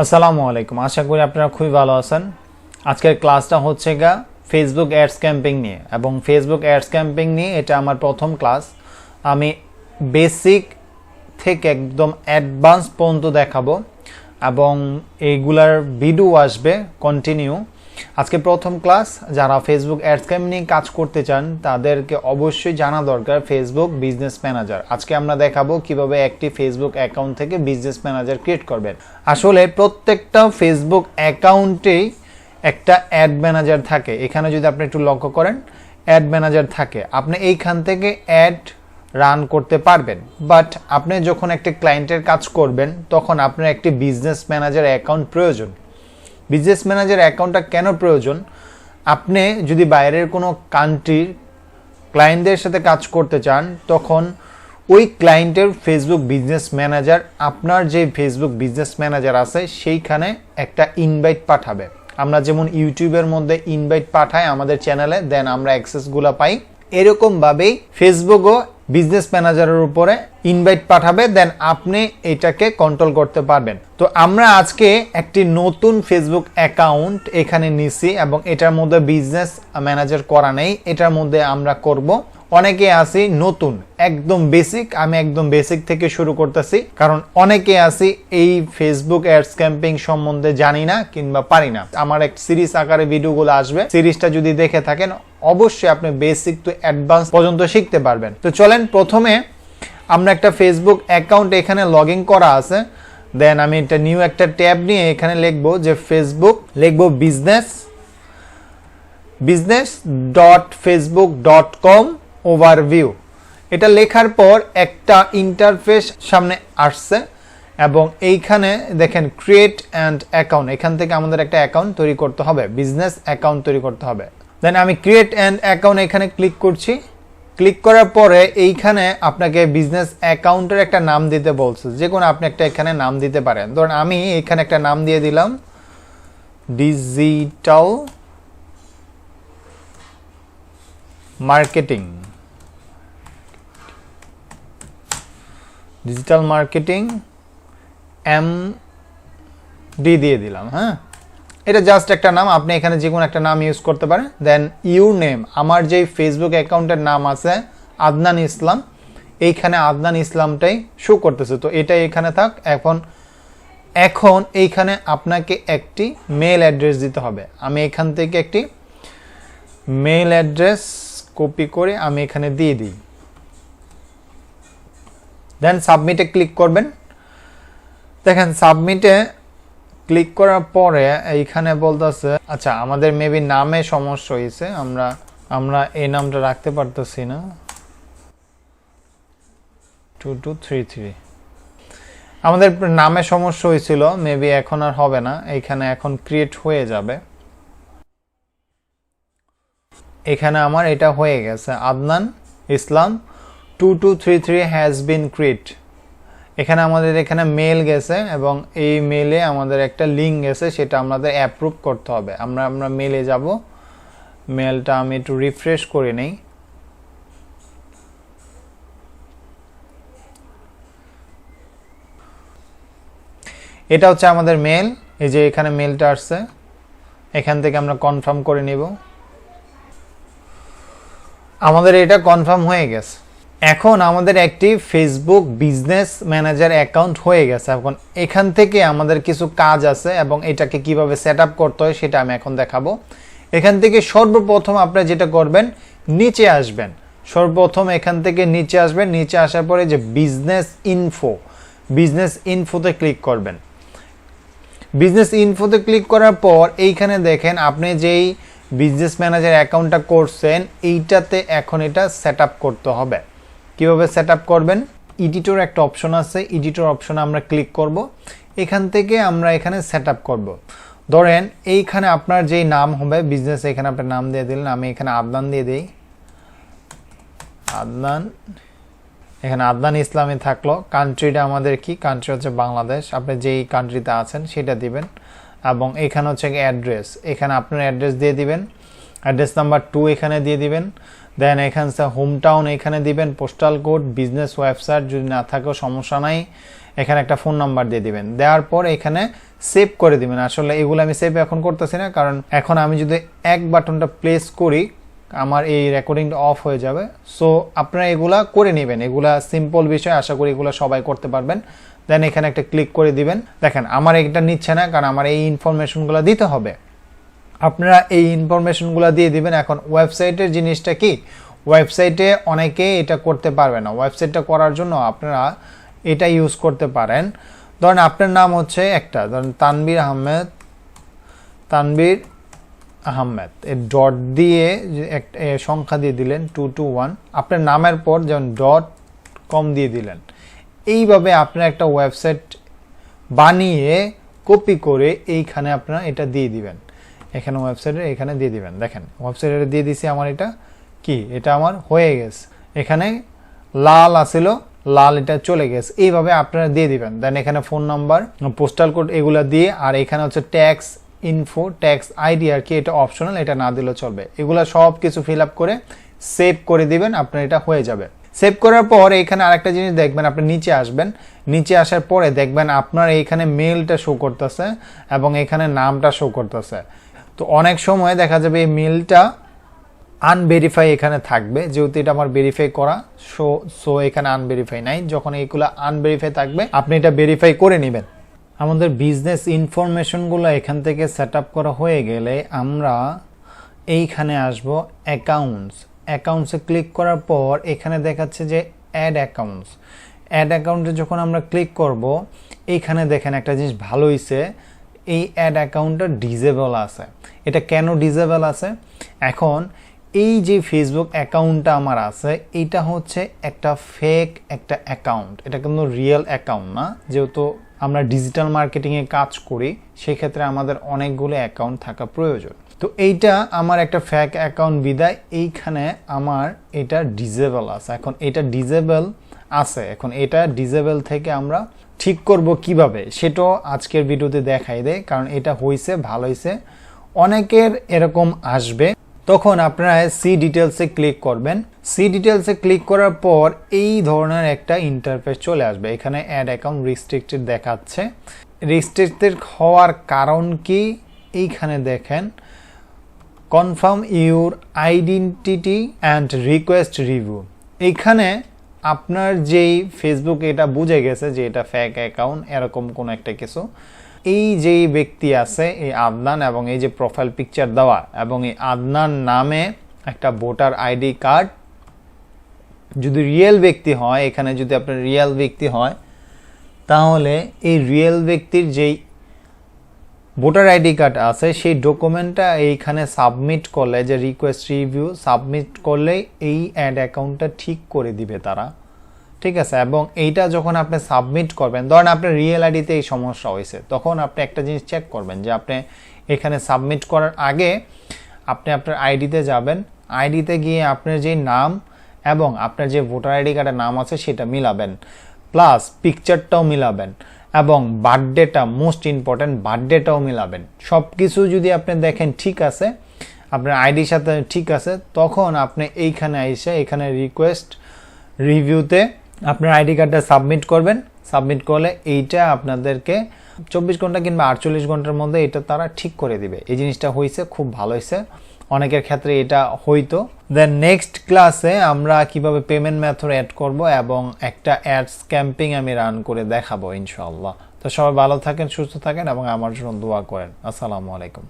আসসালামু আলাইকুম, আশা করি আপনারা খুবই ভালো আছেন। আজকের ক্লাসটা হচ্ছে ফেসবুক অ্যাডস ক্যাম্পেইন নিয়ে, এবং ফেসবুক অ্যাডস ক্যাম্পেইন নিয়ে এটা আমার প্রথম ক্লাস। আমি বেসিক থেকে একদম অ্যাডভান্স পর্যন্ত দেখাবো এবং এইগুলার ভিডিও আসবে কন্টিনিউ। আজকে প্রথম ক্লাস। যারা ফেসবুক অ্যাডস ক্যাম্পেইন নিয়ে কাজ করতে চান তাদেরকে অবশ্যই জানা দরকার ফেসবুক বিজনেস ম্যানেজার। আজকে আমরা দেখাবো কিভাবে একটি ফেসবুক অ্যাকাউন্ট থেকে বিজনেস ম্যানেজার ক্রিয়েট করবেন। আসলে প্রত্যেকটা ফেসবুক অ্যাকাউন্টেই একটা অ্যাড ম্যানেজার থাকে। এখানে যদি আপনি একটু লক্ষ্য করেন, অ্যাড ম্যানেজার থাকে। আপনি এইখান থেকে অ্যাড রান করতে পারবেন, বাট আপনি যখন একটা ক্লায়েন্টের কাজ করবেন তখন আপনার একটি বিজনেস ম্যানেজার অ্যাকাউন্ট প্রয়োজন। বিজনেস ম্যানেজার অ্যাকাউন্টটা কেন প্রয়োজন? আপনি যদি বাইরের কোনো কান্ট্রির ক্লায়েন্টদের সাথে কাজ করতে চান, তখন ওই ক্লায়েন্টের ফেসবুক বিজনেস ম্যানেজার আপনার যে ফেসবুক বিজনেস ম্যানেজার আছে সেইখানে একটা ইনভাইট পাঠাবে। আমরা যেমন ইউটিউবের মধ্যে ইনভাইট পাঠাই আমাদের চ্যানেলে, দেন আমরা অ্যাক্সেসগুলো পাই। এরকমভাবেই ফেসবুকও বিজনেস ম্যানেজারের উপরে ইনভাইট পাঠাবে, দেন আপনি এটাকে কন্ট্রোল করতে পারবেন। তো আমরা আজকে একটি নতুন ফেসবুক অ্যাকাউন্ট এখানে নিছি এবং এটার মধ্যে বিজনেস ম্যানেজার করা নেই, এটার মধ্যে আমরা করব। অনেকে আছি নতুন, একদম বেসিক। আমি একদম বেসিক থেকে শুরু করতেছি, কারণ অনেকে আছি এই ফেসবুক অ্যাডস ক্যাম্পেইন সম্বন্ধে জানি না কিংবা পারি না। আমার এক সিরিজ আকারে ভিডিওগুলো আসবে, সিরিজটা যদি দেখে থাকেন অবশ্যই আপনি বেসিক টু অ্যাডভান্স পর্যন্ত শিখতে পারবেন। তো চলেন, প্রথমে আমরা একটা ফেসবুক অ্যাকাউন্ট এখানে লগ ইন করা আছে। দেন আমি একটা নিউ একটা ট্যাব নিয়ে এখানে লিখবো যে ফেসবুক, লিখবো business.facebook.com ওভারভিউ। এটা লেখার পর একটা ইন্টারফেস সামনে আসছে এবং এইখানে দেখেন ক্রিয়েট অ্যান্ড অ্যাকাউন্ট। এখান থেকে আমাদের একটা অ্যাকাউন্ট তৈরি করতে হবে, বিজনেস অ্যাকাউন্ট তৈরি করতে হবে। দেন আমি ক্রিয়েট অ্যান্ড অ্যাকাউন্ট এখানে ক্লিক করছি। ক্লিক করার পরে এইখানে আপনাকে বিজনেস অ্যাকাউন্টের একটা নাম দিতে বলছে, যে কোনো আপনি একটা এখানে নাম দিতে পারেন। ধরুন আমি এখানে একটা নাম দিয়ে দিলাম digital marketing. Digital marketing MD দিয়ে দিলাম। হ্যাঁ, এটা জাস্ট একটা নাম, আপনি এখানে যে কোনো একটা নাম ইউজ করতে পারেন। দেন ইউর নেম, আমার যেই ফেসবুক অ্যাকাউন্টের নাম আছে আদনান ইসলাম, এইখানে আদনান ইসলামটাই শো করতেছে, তো এটাই এখানে থাক। এখন এইখানে আপনাকে একটি মেল অ্যাড্রেস দিতে হবে। আমি এখান থেকে একটি মেল অ্যাড্রেস কপি করে আমি এখানে দিয়ে দিই। দেন সাবমিটে ক্লিক করবেন। দেখেন সাবমিটে ক্লিক করার পরে এইখানে বলতেছে, আচ্ছা আমাদের মেবি নামে সমস্যা হয়েছে, আমরা এই নামটা রাখতে পারতেছি না। 2233 আমাদের নামে সমস্যা হয়েছিল, মেবি এখন আর হবে না। এইখানে এখন ক্রিয়েট হয়ে যাবে। এখানে আমার এটা হয়ে গেছে, আদনান ইসলাম 2233 হ্যাজ বিন ক্রিয়েট। এখানে আমাদের এখানে মেল গেছে এবং এই মেলে আমাদের একটা লিঙ্ক গেছে, সেটা আমাদের অ্যাপ্রুভ করতে হবে। আমরা মেলে যাব। মেলটা আমি একটু রিফ্রেশ করে নেই। এটা হচ্ছে আমাদের মেল, এই যে এখানে মেলটা আসছে, এখান থেকে আমরা কনফার্ম করে নিব। আমাদের এটা কনফার্ম হয়ে গেছে। এখন আমাদের একটি ফেসবুক বিজনেস ম্যানেজার অ্যাকাউন্ট হয়ে গেছে। এখন এখান থেকে আমাদের কিছু কাজ আছে এবং এটাকে কিভাবে সেট আপ করতে হয় সেটা আমি এখন দেখাবো। এখান থেকে সর্বপ্রথম আপনারা যেটা করবেন, নিচে আসবেন। সর্বপ্রথম এখান থেকে নিচে আসবেন। নিচে আসার পরে যে বিজনেস ইনফোতে ক্লিক করবেন। বিজনেস ইনফোতে ক্লিক করার পর এইখানে দেখেন আপনি যেই বিজনেস ম্যানেজার অ্যাকাউন্টটা করছেন এইটাতে এখন এটা সেট আপ করতে হবে। কিভাবে সেট আপ করবেন? এডিটর একটা অপশন আছে, এডিটর অপশনে আমরা ক্লিক করব। এখান থেকে আমরা এখানে সেট আপ করবো। ধরেন এইখানে আপনার যেই নাম হবে বিজনেস, এখানে আপনার নাম দিয়ে দিলেন। আমি এখানে আদনান দিয়ে দিই, আদনান। এখানে আদনান ইসলামে থাকলো। কান্ট্রিটা আমাদের কি? কান্ট্রি হচ্ছে বাংলাদেশ। আপনি যেই কান্ট্রিতে আছেন সেটা দিবেন। এবং এখানে হচ্ছে অ্যাড্রেস, এখানে আপনার অ্যাড্রেস দিয়ে দিবেন। অ্যাড্রেস নাম্বার 2 এখানে দিয়ে দিবেন। দেন এখানে হোম টাউন এখানে দিবেন, পোস্টাল কোড, বিজনেস ওয়েবসাইট যদি না থাকেও সমস্যা নাই, এখানে একটা ফোন নাম্বার দিয়ে দিবেন। দেওয়ার পর এখানে সেভ করে দিবেন। আসলে এগুলো আমি সেভ এখন করতেছি না, কারণ এখন আমি যদি এক বাটনটা প্রেস করি আমার এই রেকর্ডিংটা অফ হয়ে যাবে। সো আপনারা এগুলা করে নেবেন, এগুলা সিম্পল বিষয়, আশা করি এগুলো সবাই করতে পারবেন। দেন এখানে একটা ক্লিক করে দিবেন। দেখেন আমার এটা নিচ্ছে না, কারণ আমার এই ইনফরমেশনগুলো দিতে হবে। আপনারা এই ইনফরমেশনগুলো দিয়ে দিবেন। এখন ওয়েবসাইটের জিনিসটা কি, ওয়েবসাইটে অনেকে এটা করতে পারবে না। ওয়েবসাইটটা করার জন্য আপনারা এটা ইউজ করতে পারেন। ধরেন আপনার নাম হচ্ছে একটা, ধরেন তানভীর আহমেদ, এর ডট দিয়ে একটা সংখ্যা দিয়ে দিলেন 221, আপনার নামের পর যেমন .com দিয়ে দিলেন। এইভাবে আপনার একটা ওয়েবসাইট বানিয়ে কপি করে এইখানে আপনারা এটা দিয়ে দিবেন। এখানে ওয়েবসাইটে এখানে দিয়ে দিবেন। দেখেন ওয়েবসাইটে দিয়ে দিছি, আমার এটা কি, এটা আমার হয়ে গেছে। এখানে লাল আসিল, লাল এটা চলে গেছে। এইভাবে আপনারা দিয়ে দিবেন। দেন এখানে ফোন নাম্বার, পোস্টাল কোড এগুলা দিয়ে, আর এখানে হচ্ছে ট্যাক্স ইনফো, ট্যাক্স আইডি আর কি, এটা অপশনাল, এটা না দিলেও চলবে। এগুলা সব কিছু ফিল আপ করে সেভ করে দিবেন, আপনার এটা হয়ে যাবে। সেভ করার পর এখানে আরেকটা জিনিস দেখবেন, আপনি নিচে আসবেন, নিচে আসার পরে দেখবেন আপনার এইখানে মেলটা শো করতেছে এবং এখানে নামটা শো করতেছে। তো অনেক সময় দেখা যাবে এই মেলটা আনভেরিফাই এখানে থাকবে, যেহেতু এটা আমার ভেরিফাই করা, সো এখানে আনভেরিফাই নাই। যখন এইগুলো আনভেরিফাই থাকবে আপনি এটা ভেরিফাই করে নেবেন। আমাদের বিজনেস ইনফরমেশনগুলো এখান থেকে সেট আপ করা হয়ে গেলে আমরা এইখানে আসব অ্যাকাউন্টসে ক্লিক করার পর এখানে দেখাচ্ছে যে অ্যাড অ্যাকাউন্টে যখন আমরা ক্লিক করব, এইখানে দেখেন একটা জিনিস ভালো হইছে, এই অ্যাড অ্যাকাউন্টটা ডিজেবল আছে। এটা কেন ডিজেবল আছে? এখন এই যে ফেসবুক অ্যাকাউন্টটা আমার আছে, এটা হচ্ছে একটা ফেক একটা অ্যাকাউন্ট, এটা কিন্তু রিয়েল অ্যাকাউন্ট না। যেহেতু আমরা ডিজিটাল মার্কেটিংয়ে কাজ করি, সেক্ষেত্রে আমাদের অনেকগুলো অ্যাকাউন্ট থাকা প্রয়োজন। তো এইটা আমার একটা ফেক অ্যাকাউন্ট বিদায় এইখানে আমার এটা ডিজেবল আছে। এখন এটা ডিজেবল আছে, এখন এটা ডিজেবল থেকে আমরা ঠিক করব কিভাবে, সেটাও আজকের ভিডিওতে দেখাই দেয়। কারণ এটা হয়েছে, ভালো হয়েছে, অনেকের এরকম আসবে। তখন আপনারা সি ডিটেলসে ক্লিক করবেন। সি ডিটেলসে ক্লিক করার পর এই ধরনের একটা ইন্টারফেস চলে আসবে। এখানে অ্যাড অ্যাকাউন্ট রিস্ট্রিক্টেড দেখাচ্ছে। রিস্ট্রিক্টেড হওয়ার কারণ কি, এইখানে দেখেন confirm your identity and request review. এইখানে আপনার যেই ফেসবুক এটা বুঝে গেছে যে এটা ফেক অ্যাকাউন্ট, এরকম কোনো একটা কিছু। এই যেই ব্যক্তি আছে এই আদনান, এবং এই যে প্রোফাইল পিকচার দেওয়া, এবং এই আদনান নামে একটা ভোটার আইডি কার্ড, যদি রিয়েল ব্যক্তি হয়, এখানে যদি আপনার রিয়েল ব্যক্তি হয়, তাহলে এই রিয়েল ব্যক্তির যেই ভোটার আইডি কার্ড আছে সেই ডকুমেন্টটা এইখানে সাবমিট করলে, যে রিকোয়েস্ট রিভিউ সাবমিট করলে এই অ্যাড অ্যাকাউন্টটা ঠিক করে দিবে তারা, ঠিক আছে। এবং এইটা যখন আপনি সাবমিট করবেন, ধরেন আপনার রিয়েল আইডিতে এই সমস্যা হয়েছে, তখন আপনি একটা জিনিস চেক করবেন যে আপনি এখানে সাবমিট করার আগে আপনি আপনার আইডিতে যাবেন, আইডিতে গিয়ে আপনার যে নাম এবং আপনার যে ভোটার আইডি কার্ডের নাম আছে সেটা মিলাবেন, প্লাস পিকচারটাও মিলাবেন, এবং বার্থডেটা মোস্ট ইম্পর্টেন্ট, বার্থডেটাও মিলাবেন। সব কিছু যদি আপনি দেখেন ঠিক আছে, আপনার আইডির সাথে ঠিক আছে, তখন আপনি এইখানে এসে এখানে রিকোয়েস্ট রিভিউতে আপনার আইডি কার্ডটা সাবমিট করবেন। সাবমিট করলে এইটা আপনাদেরকে 24 ঘন্টা কিংবা 48 ঘন্টার মধ্যে এটা তারা ঠিক করে দিবে। এই জিনিসটা হয়েছে, খুব ভালো হয়েছে, অনেকের ক্ষেত্রে এটা হইতো। দেন নেক্সট ক্লাসে আমরা কিভাবে পেমেন্ট মেথড অ্যাড করব এবং একটা অ্যাডস ক্যাম্পিং আমি রান করে দেখাবো ইনশাআল্লাহ। তো সবাই ভালো থাকেন, সুস্থ থাকেন এবং আমার জন্য দোয়া করেন। আসসালামু আলাইকুম।